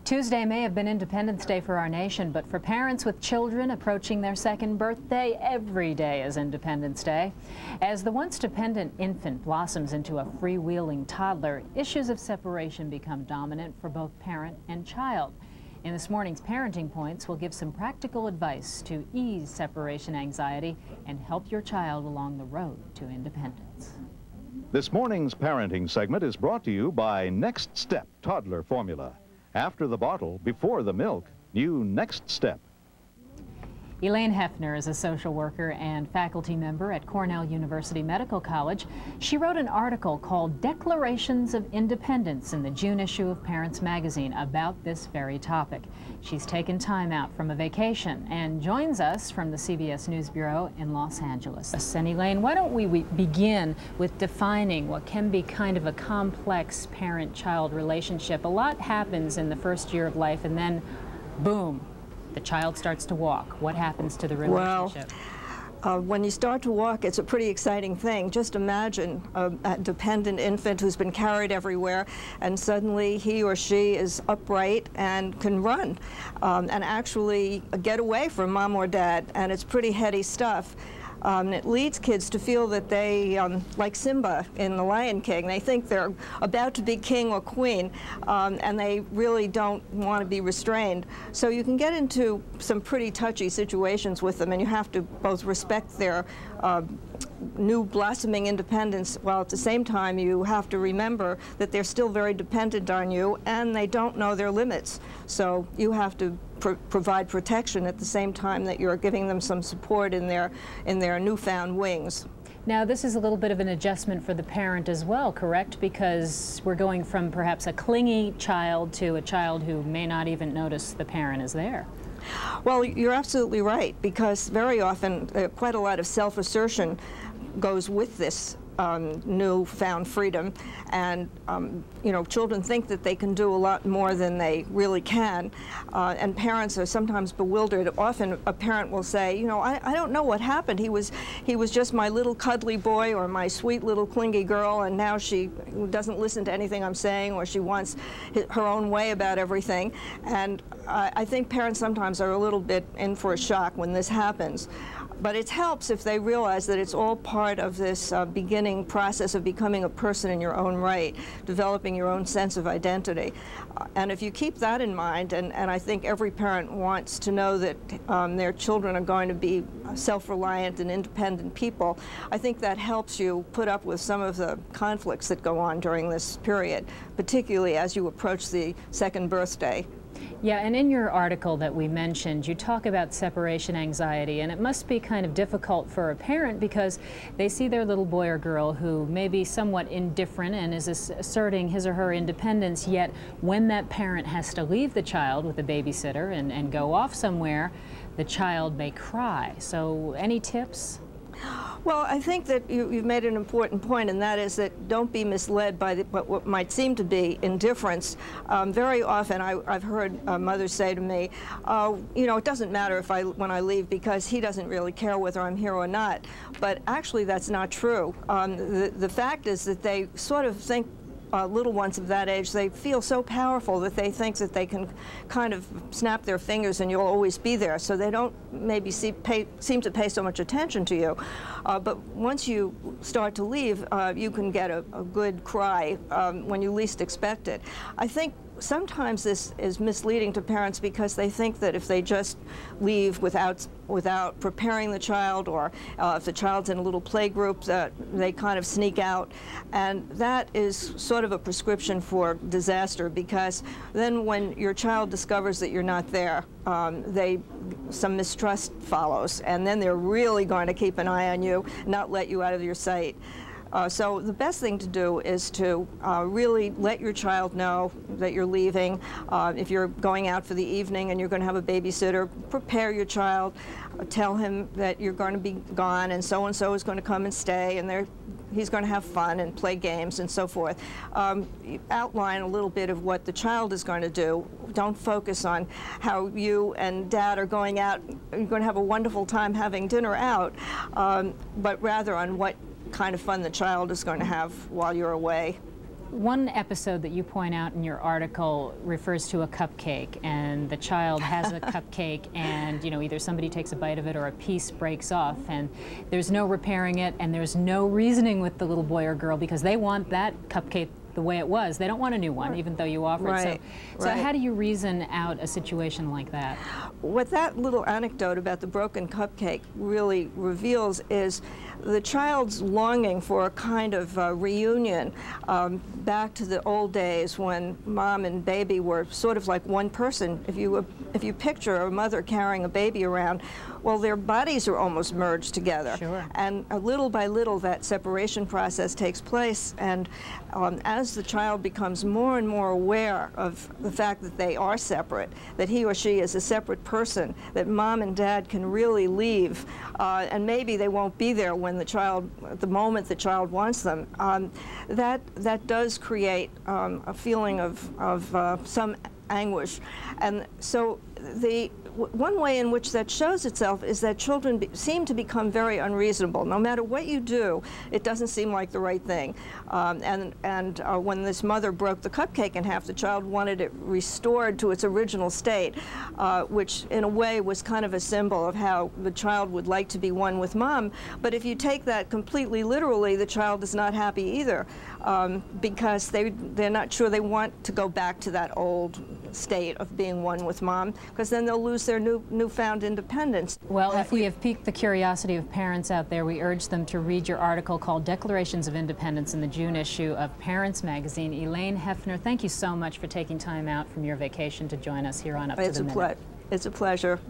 Tuesday may have been Independence Day for our nation, but for parents with children approaching their second birthday, every day is Independence Day. As the once dependent infant blossoms into a freewheeling toddler, issues of separation become dominant for both parent and child. In this morning's Parenting Points, we'll give some practical advice to ease separation anxiety and help your child along the road to independence. This morning's parenting segment is brought to you by Next Step Toddler Formula. After the bottle, before the milk, new Next Step. Elaine Heffner is a social worker and faculty member at Cornell University Medical College. She wrote an article called Declarations of Independence in the June issue of Parents Magazine about this very topic. She's taken time out from a vacation and joins us from the CBS News Bureau in Los Angeles. And Elaine, why don't we begin with defining what can be kind of a complex parent-child relationship. A lot happens in the first year of life and then, boom, the child starts to walk. What happens to the relationship? Well, when you start to walk, it's a pretty exciting thing. Just imagine a dependent infant who's been carried everywhere, and suddenly he or she is upright and can run and actually get away from mom or dad, and it's pretty heady stuff. It leads kids to feel that they, like Simba in The Lion King, they think they're about to be king or queen, and they really don't want to be restrained. So you can get into some pretty touchy situations with them, and you have to both respect their new blossoming independence, while at the same time you have to remember that they're still very dependent on you and they don't know their limits. So you have to provide protection at the same time that you're giving them some support in their newfound wings. Now, this is a little bit of an adjustment for the parent as well, correct? Because we're going from perhaps a clingy child to a child who may not even notice the parent is there. Well, you're absolutely right, because very often quite a lot of self-assertion goes with this newfound freedom, and you know, children think that they can do a lot more than they really can, and parents are sometimes bewildered. Often a parent will say, you know, I don't know what happened. He was just my little cuddly boy or my sweet little clingy girl, and now she doesn't listen to anything I'm saying, or she wants her own way about everything. And I think parents sometimes are a little bit in for a shock when this happens. But it helps if they realize that it's all part of this beginning process of becoming a person in your own right, developing your own sense of identity. And if you keep that in mind, and I think every parent wants to know that their children are going to be self-reliant and independent people, I think that helps you put up with some of the conflicts that go on during this period, particularly as you approach the second birthday. Yeah, and in your article that we mentioned, you talk about separation anxiety, and it must be kind of difficult for a parent because they see their little boy or girl who may be somewhat indifferent and is asserting his or her independence, yet when that parent has to leave the child with a babysitter and go off somewhere, the child may cry. So any tips? Well, I think that you've made an important point, and that is that don't be misled by what might seem to be indifference. Very often I've heard mothers say to me, you know, it doesn't matter when I leave because he doesn't really care whether I'm here or not. But actually that's not true. The fact is that they sort of think little ones of that age, they feel so powerful that they think that they can kind of snap their fingers and you'll always be there. So they don't maybe seem to pay so much attention to you. But once you start to leave, you can get a good cry when you least expect it. I think sometimes this is misleading to parents because they think that if they just leave without preparing the child, or if the child's in a little play group, that they kind of sneak out. And that is sort of a prescription for disaster, because then when your child discovers that you're not there, some mistrust follows, and then they're really going to keep an eye on you, not let you out of your sight. So the best thing to do is to really let your child know that you're leaving. If you're going out for the evening and you're going to have a babysitter, prepare your child. Tell him that you're going to be gone and so is going to come and stay, and he's going to have fun and play games and so forth. Outline a little bit of what the child is going to do. Don't focus on how you and Dad are going out. You're going to have a wonderful time having dinner out, but rather on what kind of fun the child is going to have while you're away. One episode that you point out in your article refers to a cupcake, and the child has a cupcake, and either somebody takes a bite of it or a piece breaks off, and there's no repairing it, and there's no reasoning with the little boy or girl because they want that cupcake the way it was. They don't want a new one, even though you offer it. So how do you reason out a situation like that? What that little anecdote about the broken cupcake really reveals is the child's longing for a kind of reunion back to the old days when mom and baby were sort of like one person. If you picture a mother carrying a baby around, well, their bodies are almost merged together. Sure. And little by little, that separation process takes place. And as the child becomes more and more aware of the fact that they are separate, that he or she is a separate person, that mom and dad can really leave, and maybe they won't be there when at the moment the child wants them, that does create a feeling of some anguish. And so one way in which that shows itself is that children seem to become very unreasonable. No matter what you do, it doesn't seem like the right thing. When this mother broke the cupcake in half, the child wanted it restored to its original state, which in a way was kind of a symbol of how the child would like to be one with mom. But if you take that completely literally, the child is not happy either, because they're not sure they want to go back to that old state of being one with mom, because then they'll lose their newfound independence. Well, if we have piqued the curiosity of parents out there, we urge them to read your article called Declarations of Independence in the June issue of Parents Magazine. Elaine Heffner, thank you so much for taking time out from your vacation to join us here on Up to the Minute. It's a pleasure.